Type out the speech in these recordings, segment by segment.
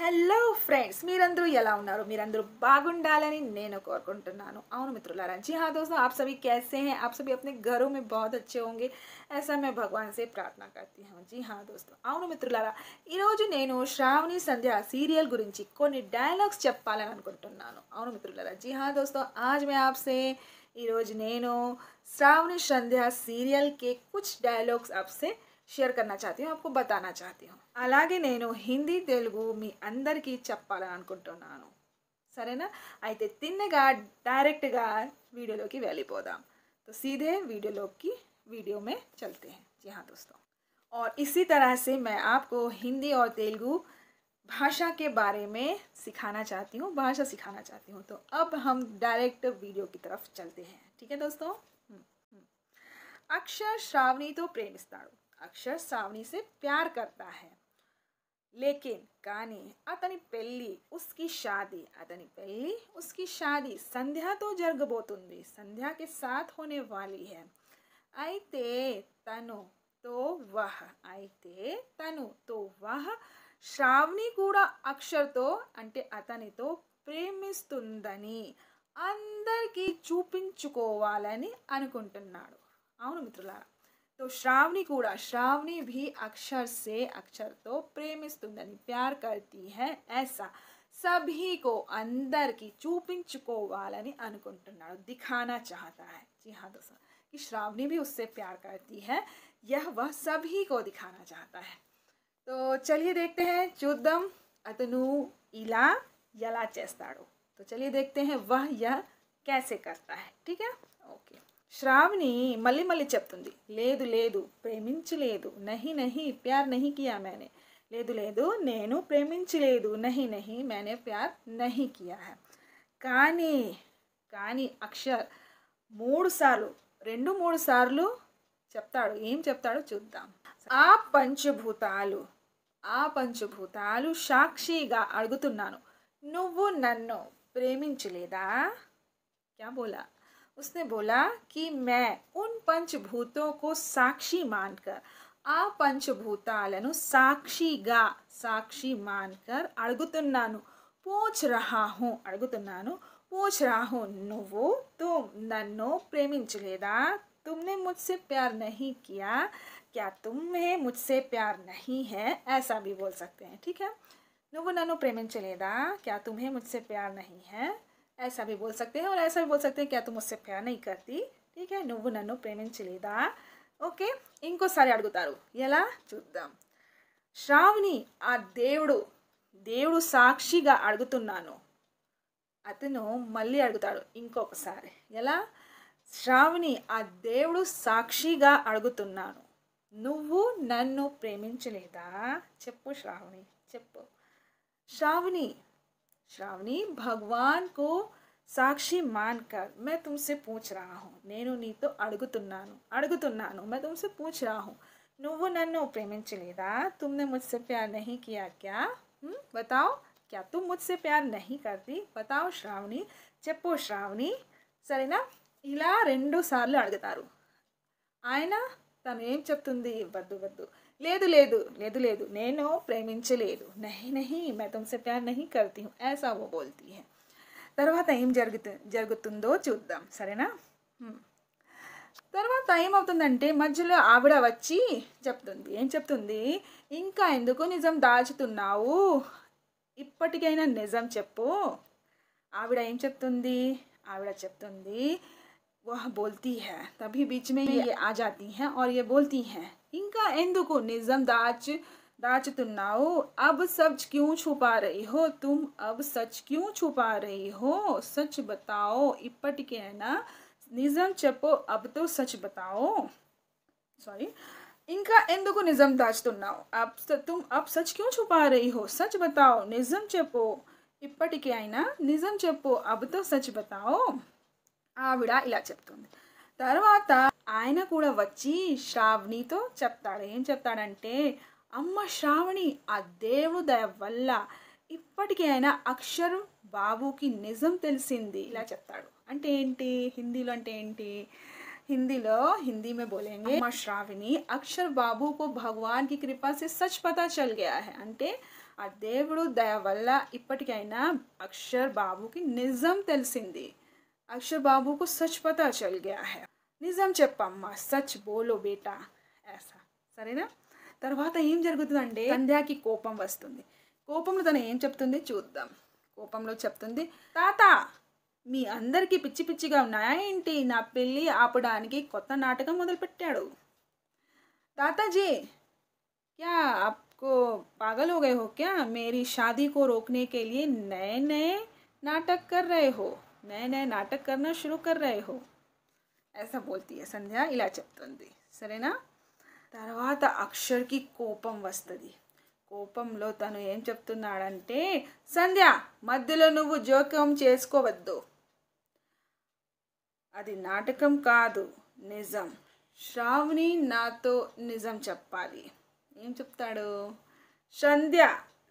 Hello friends, మీరందరూ ఎలా ఉన్నారు? మీరందరూ బాగుండాలని నేను కోరుకుంటున్నాను. అవును मित्रुलारा, जी हाँ दोस्तों, आप सभी कैसे हैं? आप सभी अपने घरों में बहुत अच्छे होंगे, ऐसा मैं भगवान से प्रार्थना करती हूँ. जी हाँ दोस्तों, అవును మిత్రులారా, ఈరోజు నేను శ్రావణి సంధ్య సీరియల్ గురించి కొన్ని డైలాగ్స్ చెప్పాలని అనుకుంటున్నాను. అవును మిత్రులారా, जी हाँ दोस्तों, आज मैं आपसे ఈరోజు నేను శ్రావణి సంధ్య సీరియల్ के कुछ डायलॉग्स आपसे షేర్ करना चाहती हूँ, आपको बताना चाहती हूँ. అలాగే నేను హిందీ తెలుగు మీ అందరికీ చెప్పాలని అనుకుంటున్నాను. సరేనా? అయితే తిన్నగా డైరెక్ట్గా वीडियोలోకి వెళ్ళిపోదాం. तो सीधे वीडियो में चलते हैं. जी हाँ दोस्तों, और इसी तरह से मैं आपको हिंदी और तेलुगु भाषा के बारे में सिखाना चाहती हूँ, भाषा सिखाना चाहती हूँ. तो अब हम डायरेक्ट वीडियो की तरफ चलते हैं. ठीक है दोस्तों. अक्षर श्रावणी तो प्रेमिस्ताడు. अक्षर श्रावणी से प्यार करता है, लेकिन కానీ అతని పెళ్ళి उसकी शादी संध्या तो జరగబోతుంది. संध्या के साथ होने वाली है. అయితే తను तो वह శ్రావణి కూడా అక్షర్తో అంటే అతనితో ప్రేమిస్తుందని అందరికీ చూపించుకోవాలని అనుకుంటున్నాడు. అవును మిత్రులారా, तो श्रावणी भी अक्षर तो प्रेमिस्तुंदनी प्यार करती है, ऐसा सभी को अंदर की చూపించుకోవాలని అనుకుంటున్నాడు, दिखाना चाहता है. जी हाँ दोस्तों, कि श्रावणी भी उससे प्यार करती है, यह वह सभी को दिखाना चाहता है. तो चलिए देखते हैं చూద్దాం అతను ఇలా ఎలా చేస్తాడు. तो चलिए देखते हैं वह यह कैसे करता है. ठीक है, ओके. శ్రావణి మళ్ళీ మళ్ళీ చెప్తుంది, లేదు లేదు ప్రేమించలేదు, నహీ నహీ ప్యార్ నహీ కియా मैंने, లేదు లేదు నేను ప్రేమించలేదు, నహీ నహీ मैंने ప్యార్ నహీ కియా है. కానీ అక్షర్ మూడు సార్లు చెప్తాడు. ఏం చెప్తాడో చూద్దాం. ఆ పంచభూతాలు సాక్షిగా అడుగుతున్నాను, నువ్వు నన్ను ప్రేమించలేదా? क्या बोला? उसने बोला कि मैं उन पंचभूतों को साक्षी मानकर, आ पंचभूताలను साक्षी मानकर అడుగుతున్నాను, पूछ रहा हूँ నువ్వు तुम నన్ను ప్రేమించలేదా? तुमने मुझसे प्यार नहीं किया, क्या तुम्हें मुझसे प्यार नहीं है? ऐसा भी बोल सकते हैं. ठीक है, నువ్వు నన్ను ప్రేమించలేదా, क्या तुम्हें मुझसे प्यार नहीं है, ऐसा भी बोल सकते हैं. और ऐसा भी बोल सकते हैं, क्या तुम मुझसे प्यार नहीं करती. ठीक है, నువ్వు నన్ను ప్రేమించలేదా. ఓకే, ఇంకోసారి అడుగుతారు. ఎలా చూద్దాం. శ్రావణి ఆ దేవుడు సాక్షిగా అడుగుతున్నాను. అతను మళ్ళీ అడుగుతాడు ఇంకొకసారి. ఎలా? శ్రావణి ఆ దేవుడు సాక్షిగా అడుగుతున్నాను, నువ్వు నన్ను ప్రేమించలేదా? చెప్పు శ్రావణి, చెప్పు. श्रावणी भगवान को साक्षी मानकर मैं तुमसे पूछ रहा हूँ, నేను నీతో అడుగుతున్నాను मैं तुमसे पूछ रहा हूँ, నువ్వు నన్ను ప్రేమించలేదా? तुमने मुझसे प्यार नहीं किया क्या? बताओ, क्या तुम मुझसे प्यार नहीं करती? बताओ శ్రావణి, చెప్పు శ్రావణి. సరేనా? ఇలా 2 సార్లు అడుగుతారు. ఆయన తను ఏం చెప్తుంది? వద్దు లేదు నేను ప్రేమించలేదు, नहीं मैं तुमसे प्यार नहीं करती हूँ, ऐसा वो बोलती है. తర్వాత ఏం జరుగుతుందో చూద్దాం. సరేనా? తర్వాత ఏమవుతుందంటే మధ్యలో ఆవిడ వచ్చి చెప్తుంది. ఏం చెప్తుంది? ఇంకా ఎందుకు నిజం దాచుతున్నావు, ఇప్పటికైనా నిజం చెప్పు. ఆవిడ ఏం చెప్తుంది? ఆవిడ చెప్తుంది, वह बोलती है, तभी बीच में ये आ जाती हैं और ये बोलती हैं, इनका ఎందుకు నిజం దాచుతున్నావు, अब सच क्यों छुपा रही हो तुम, अब सच क्यों छुपा रही हो, सच बताओ, ఇప్పటికైనా నిజం చెప్పు, अब तो सच बताओ. सॉरी, ఇంకా ఎందుకు నిజం దాచుతున్నావు, तुम अब सच क्यों छुपा रही हो, सच बताओ, నిజం చెప్పు, ఇప్పటికైనా నిజం చెప్పు, अब तो सच बताओ. ఆవిడ ఇలా చెప్తుంది. తర్వాత ఆయన కూడా వచ్చి శ్రావణితో చెప్తాడు. ఏం చెప్తాడంటే, అమ్మ శ్రావణి, ఆ దేవుడు దయ వల్ల ఇప్పటికైనా అక్షర్ బాబుకి నిజం తెలిసింది. ఇలా చెప్తాడు. అంటే ఏంటి? హిందీలో అంటే ఏంటి? हिंदी में बोलेंगे, अम्मा श्रावणी, अक्षर बाबू को भगवान की कृपा से सच पता चल गया है. అంటే ఆ దేవుడు దయ వల్ల ఇప్పటికైనా అక్షర్ బాబుకి నిజం తెలిసింది. అక్షర్ బాబుకు సచ్ పతా చల్ గయా హై. నిజం చెప్పమ్మా, సచ్ బోలో బేటా యాసా. సరేనా? తర్వాత ఏం జరుగుతుందంటే సంధ్యాకి కోపం వస్తుంది. కోపంలో తను ఏం చెప్తుంది చూద్దాం. కోపంలో చెప్తుంది, తాత మీ అందరికీ పిచ్చి పిచ్చిగా ఉన్నాయా ఏంటి? నా పెళ్ళి ఆపడానికి కొత్త నాటకం మొదలుపెట్టాడు. दादाजी क्या आपको पागल हो गए हो क्या? मेरी शादी को रोकने के लिए नए नए नाटक कर रहे हो, नए नए नाटक करना शुरू कर रहे हो. ऐसा बोलती है సంధ్య. ఇలా చెప్తుంది. సరేనా? తర్వాత అక్షర్కి కోపం వస్తుంది. కోపంలో తను ఏం చెప్తున్నాడంటే, సంధ్య మధ్యలో నువ్వు జోక్యం చేసుకోవద్దు, అది నాటకం కాదు నిజం. శ్రావణి నాతో నిజం చెప్పాలి. ఏం చెప్తాడు? సంధ్య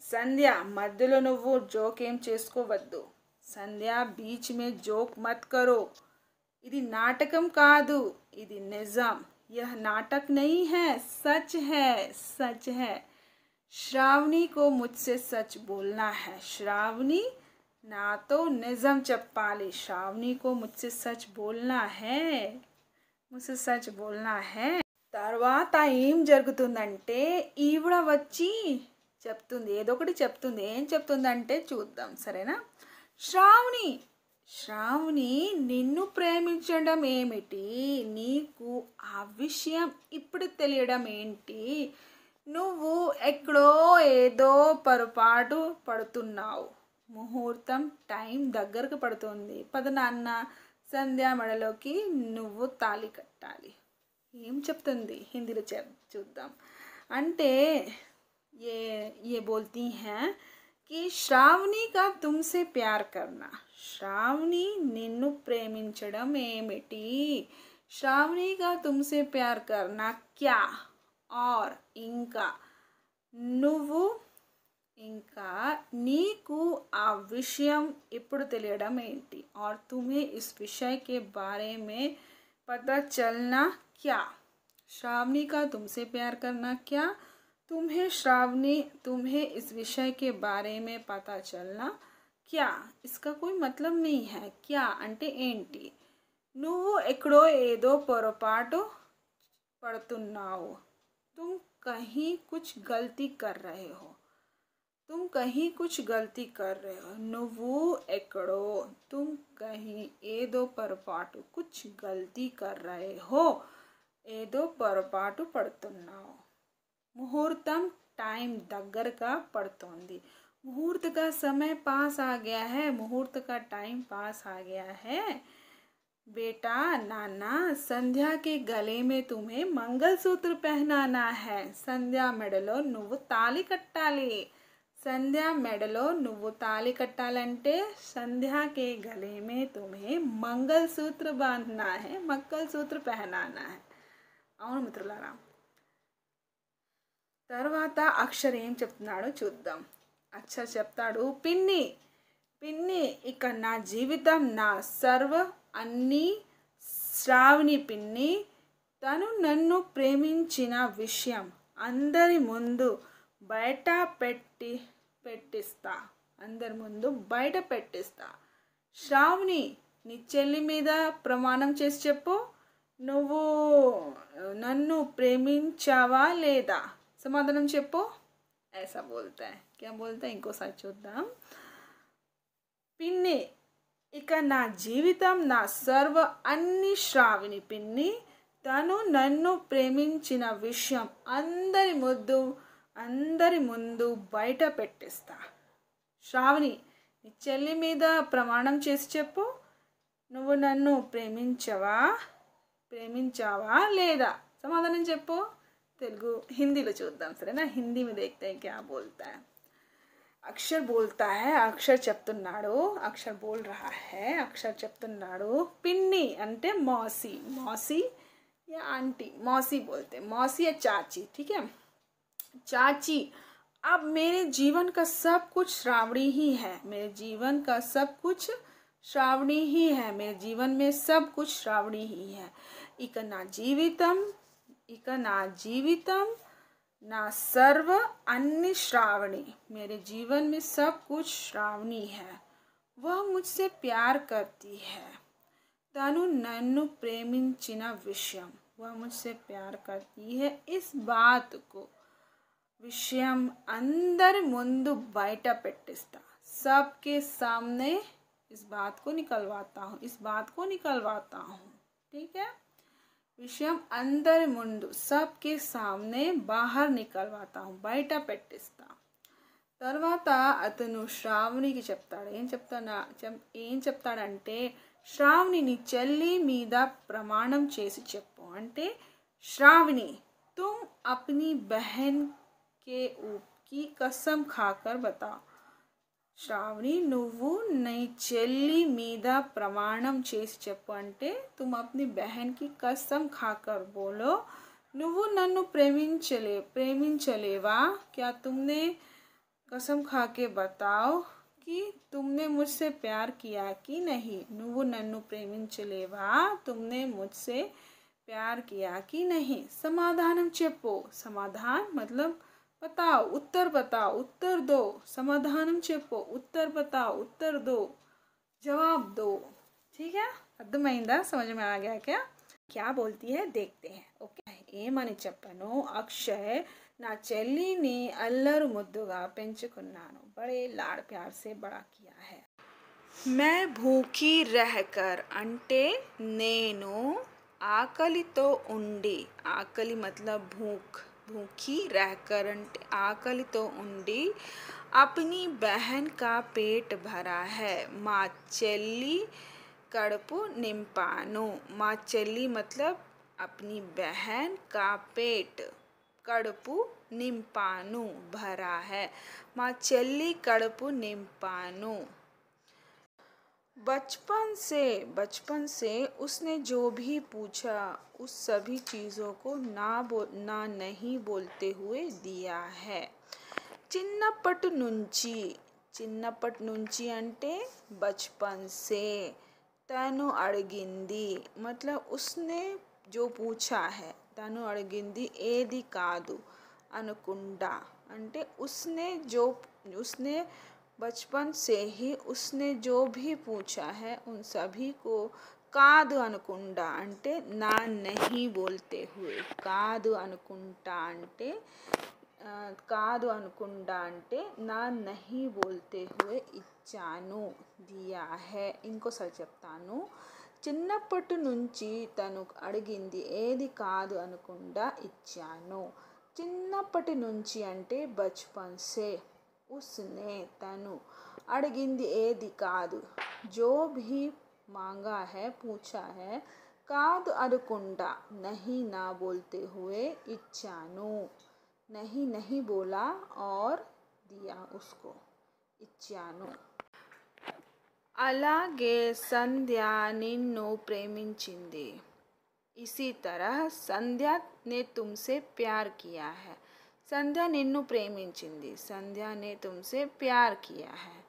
సంధ్య మధ్యలో నువ్వు జోక్ ఏం చేసుకోవద్దు. సంధ్య బీచ్ మే జోక్ మత్ కరో. ఇది నాటకం కాదు, ఇది నిజం. यह नाटक नहीं है, सच है, सच है. श्रावणी को मुझसे सच बोलना है. श्रावणी नातो निजम चप्पाली. श्रावणी को मुझसे सच बोलना है, मुझसे सच बोलना है. తర్వాత ఏం జరుగుతుందంటే ఈవిడ వచ్చి చెప్తుంది, ఏదో ఒకటి చెప్తుంది. ఏం చెప్తుందంటే చూద్దాం. సరేనా? శ్రావణి శ్రావణి నిన్ను ప్రేమించడం ఏమిటి? నీకు ఆ విషయం ఇప్పుడు తెలియడం ఏంటి? నువ్వు ఎక్కడో ఏదో పొరపాటు పడుతున్నావు. ముహూర్తం టైం దగ్గరకు పడుతుంది. పద నాన్న, సంధ్య మెడలోకి నువ్వు తాళి కట్టాలి. ఏం చెప్తుంది హిందీలో చూద్దాం. అంటే ये बोलती हैं कि श्रावणी का तुमसे प्यार करना. श्रावणी నిన్ను ప్రేమించడం ఏమిటి? श्रावणी का तुमसे प्यार करना क्या? और ఇంకా నువ్వు ఇంకా నీకు ఆ విషయం ఇప్పుడు తెలియడం ఏంటి? और तुम्हें इस विषय के बारे में पता चलना क्या? श्रावणी का तुमसे प्यार करना क्या? तुम्हें इस विषय के बारे में पता चलना क्या? इसका कोई मतलब नहीं है. क्या అంటే ఏంటి? నువ్వు ఎక్కడో ఏదో పొరపాటు పడుతున్నావు. तुम कहीं कुछ गलती कर रहे हो. तुम कहीं कुछ गलती कर रहे हो. నువ్వు ఎక్కడో तुम कहीं ఏదో పొరపాటు कुछ गलती कर रहे हो. ఏదో పొరపాటు పడుతున్నావు. मुहूर्तम टाइम దగ్గరగా పడుతోంది. मुहूर्त का समय पास आ गया है. मुहूर्त का टाइम पास आ गया है. बेटा नाना संध्या के गले में तुम्हें मंगलसूत्र पहनाना है. संध्या మెడలో నువ్వు తాళి కట్టాలి. సంధ్య మెడలో నువ్వు తాళి కట్టాలంటే संध्या के गले में तुम्हें मंगलसूत्र बांधना है, मंगलसूत्र पहनाना है. అవును మిత్రులారా. తర్వాత అక్షర్ ఏం చెప్తున్నాడో చూద్దాం. అక్షర్ చెప్తాడు, పిన్ని పిన్ని ఇక నా జీవితం నా సర్వ అన్ని శ్రావణి పిన్ని. తను నన్ను ప్రేమించిన విషయం అందరి ముందు బయట పెట్టిస్తా. అందరి ముందు బయట పెట్టిస్తా. శ్రావణి నీ చెల్లి మీద ప్రమాణం చేసి చెప్పు, నువ్వు నన్ను ప్రేమించావా లేదా? समाधान చెప్పు. ऐसा बोलता है. क्या बोलता है? ఇంకోసారి చూద్దాం. పిన్ని ఇక నా జీవితం నా సర్వ అన్ని శ్రావణి పిన్ని. తను నన్ను ప్రేమించిన విషయం అందరి ముందు బయట పెట్టిస్తా. శ్రావణి నీ చెల్లి మీద ప్రమాణం చేసి చెప్పు, నువ్వు నన్ను ప్రేమించావా లేదా? సమాధానం చెప్పు. तेलुगु हिंदी लो चूद्दाम. सरेना? हिंदी में देखते हैं क्या बोलता है. अक्षर बोलता है, अक्षर చెప్తున్నాడు, अक्षर बोल रहा है. अक्षर చెప్తున్నాడు पिन्नी అంటే मौसी. मौसी या आंटी. मौसी बोलते हैं. मौसी या चाची. ठीक है? चाची अब मेरे जीवन का सब कुछ श्रावणी ही है. मेरे जीवन का सब कुछ श्रावणी ही है. मेरे जीवन में सब कुछ श्रावणी ही है. ఇక నా జీవితం ना सर्व अन्य श्रावणी, मेरे जीवन में सब कुछ श्रावणी है, वह मुझसे प्यार करती है। तनु नन्नु प्रेमिंచిన विषयम, वह मुझसे प्यार करती है। इस बात को विषयम अंदर मुंदु बयట పెట్టిస్తా, सबके सामने इस बात को निकलवाता हूँ, इस बात को निकलवाता हूँ। ठीक है, విషయం అందరి ముందు सबके सामने बाहर నికల్వాతా हूँ, బయట పెట్టిస్తా। తర్వాత అతను శ్రావణికి చెప్తాడు, ఏం చెప్తాడంటే, శ్రావణి నీ చెల్లి మీద ప్రమాణం చేసి చెప్పు అంటే, श्रावणी तुम अपनी बहन के की कसम खाकर बताओ। శ్రావణి నువ్వు నీ చెల్లి మీద ప్రమాణం చేసి చెప్పు అంటే, तुम अपनी बहन की कसम खाकर बोलो, నువ్వు నన్ను ప్రేమించలేవా, क्या तुमने कसम खा के बताओ कि तुमने मुझसे प्यार किया कि नहीं। నువ్వు నన్ను ప్రేమించలేవా, तुमने मुझसे प्यार किया कि नहीं। समाधाనం చెప్పు, समाधान मतलब बताओ, उत्तर बताओ, उत्तर दो। समाधानम చెప్పు, उत्तर बताओ, उत्तर दो, जवाब दो। ठीक है, అర్థమైందా, समझ में आ गया क्या क्या बोलती है, देखते हैं। ओके, ఏమని చెప్పను, అక్షయ్ నా చెల్లిని అల్లరు ముద్దుగా పెంచుకున్నాను, बड़े लाड़ प्यार से बड़ा किया है। मैं भूखी रहकर అంటే నేను ఆకలితో ఉండి, ఆకలి मतलब भूख, भूखी रहकर అంటే ఆకలితో ఉండి, अपनी बहन का पेट भरा है, మా చెల్లి కడుపు నింపాను। మా చెల్లి मतलब अपनी बहन का पेट, కడుపు నింపాను, भरा है, మా చెల్లి కడుపు నింపాను। बचपन से उसने जो भी पूछा उस सभी चीज़ों को ना नहीं बोलते हुए दिया है। చిన్నప్పటి నుంచి అంటే बचपन से, తను అడిగింది मतलब उसने जो पूछा है, తను అడిగింది ఏది కాదు అనుకుండా అంటే उसने बचपन से ही उसने जो भी पूछा है उन सभी को కాదు అనుకుండా అంటే నా नहीं बोलते हुए, కాదు అనుకుంటా అంటే కాదు అనుకుండా అంటే నా नहीं बोलते हुए ఇచ్చాను, दिया है। ఇంకోసారి చెప్తాను, చిన్నప్పటి నుంచి తను అడిగింది ఏది కాదు అనకుండా ఇచ్చాను। చిన్నప్పటి నుంచి అంటే बचपन से, उसने तनु अड़गिंदी ఏది కాదు, जो भी मांगा है पूछा है, కాదు అనకుండా नहीं ना बोलते हुए इच्छानु, नहीं बोला और दिया उसको, इच्छानु। అలాగే సంధ్య నిన్ను ప్రేమించింది, इसी तरह संध्या ने तुमसे प्यार किया है। సంధ్య నిన్ను ప్రేమించింది, సంధ్య ने तुमसे प्यार किया है।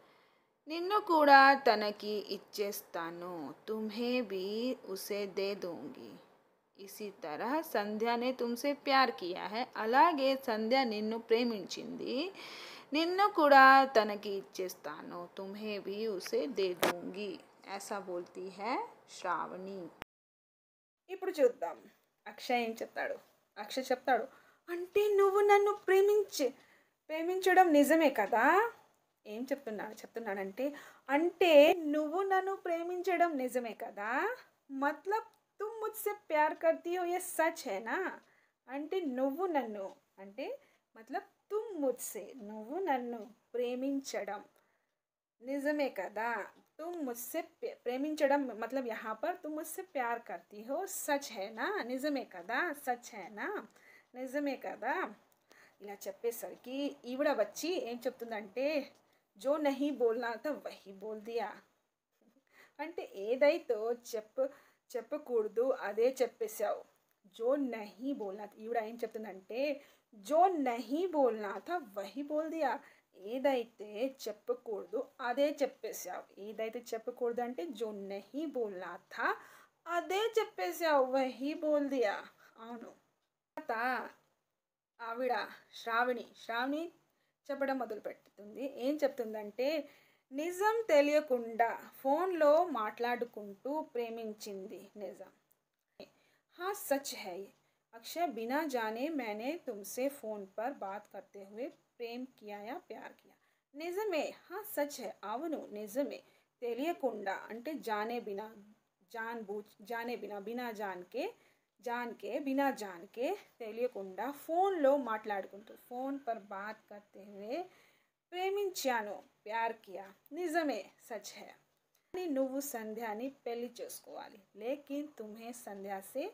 నిన్ను కూడా తనకి ఇచ్చేస్తాను, तुम्हें भी उसे दे दूंगी। इसी तरह संध्या ने तुमसे प्यार किया है, అలాగే సంధ్య నిన్ను ప్రేమించింది, నిన్ను కూడా తనకి ఇచ్చేస్తాను, तुम्हें भी उसे दे दूंगी। ऐसा बोलती है శ్రావణి। ఇప్పుడు చూద్దాం అక్షయ్ ఏం చెప్తాడు। అక్షయ్ చెప్తాడు, అంటే నువ్వు నన్ను ప్రేమించడం నిజమే కదా। ఏం చెప్తున్నాడంటే, అంటే నువ్వు నన్ను ప్రేమించడం నిజమే కదా, मतलब तुम मुझसे प्यार करती हो ये सच है ना। అంటే నువ్వు నన్ను అంటే मतलब तुम मुझसे, నువ్వు నన్ను ప్రేమించడం నిజమే కదా। तुम मुझसे प्रेमिंचडम मतलब यहाँ पर तुम मुझसे प्यार करती हो, सच है ना, నిజమే కదా, सच है ना, నిజమే కదా। ఇలా చెప్పేసరికి ఈవిడ వచ్చి ఏం చెప్తుందంటే, जो नहीं बोलना था वही बोल दिया, అంటే ఏదైతే చెప్పకూడదు అదే చెప్పేశావు। जो नहीं बोलना, ఈవిడ ఏం చెప్తుందంటే, जो नहीं बोलना था वही बोल दिया, ఏదైతే చెప్పకూడదు అదే చెప్పేశావు। ఏదైతే చెప్పకూడదు అంటే जो नहीं बोलना था అదే చెప్పేశావు, वही बोल दिया। అవును, ఆవిడ శ్రావణి చెప్పడం మొదలుపెడుతుంది. ఏం చెప్తుందంటే, నిజం తెలియకుండా ఫోన్లో మాట్లాడుకుంటూ ప్రేమించింది నిజం. हाँ सच है ये। अक्षय बिना जाने मैंने तुमसे फ़ोन पर बात करते हुए प्रेम किया या प्यार किया। నిజమే हाँ सच है అవును నిజమే తెలియకుండా అంటే బినా జాన్కే తెలియకుండా ఫోన్లో మాట్లాడుకుంటూ ఫోన్ పర్ బాత్ కర్తే హుए ప్రేమించాను ప్యార్ కియా నిజమే సచ్ హై అని నువ్వు సంధ్యాని పెళ్లి చేసుకోవాలి లేకిన్ తుమ్హే సంధ్యా సే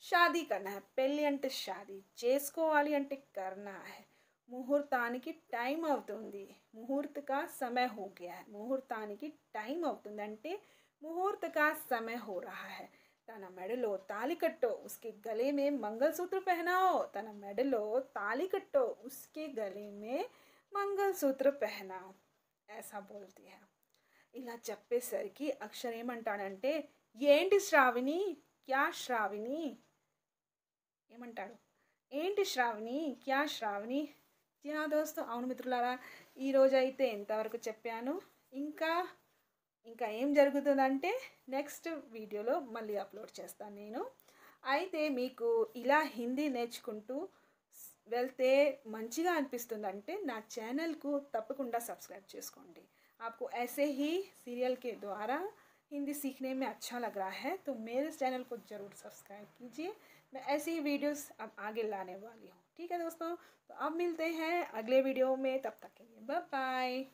షాదీ కర్నా హై పెళ్లి అంటే షాదీ చేసుకోవాలి అంటే కర్నా హై ముహూర్తానికి టైం అవుతుంది ముహూర్త కా సమయ హో గయా హై ముహూర్తానికి టైం అవుతుంది అంటే ముహూర్త కా సమయ హో రహా హై తన మెడలో తాళి కట్టో ఉస్కే గలే మే మంగళసూత్ర పహనాओ తన మెడలో తాళి కట్టో ఉస్కే గలే మే మంగళసూత్ర పహనాओ ऐसा बोलती है ఇలా చెప్పేసరికి అక్షర్ ఏమంటాడంటే ఏంటి శ్రావణి క్యా శ్రావణి ఏమంటాడు ఏంటి శ్రావణి క్యా శ్రావణి యా దోస్తు అవును మిత్రులారా ఈరోజు అయితే ఎంతవరకు చెప్పాను ఇంకా ఏం జరుగుతుందంటే నెక్స్ట్ వీడియోలో మళ్ళీ అప్లోడ్ చేస్తాను నేను అయితే మీకు ఇలా హిందీ నేర్చుకుంటూ వెళ్తే మంచిగా అనిపిస్తుందంటే నా ఛానల్కు తప్పకుండా సబ్స్క్రైబ్ చేసుకోండి आपको ऐसे ही सीरियल के द्वारा हिंदी सीखने में अच्छा लग रहा है तो मेरे चैनल को ज़रूर सब्सक्राइब कीजिए मैं ऐसी ही वीडियोस अब आगे लाने वाली हूँ ठीक है दोस्तों तो अब मिलते हैं अगले वीडियो में तब तक के लिए बाय बाय।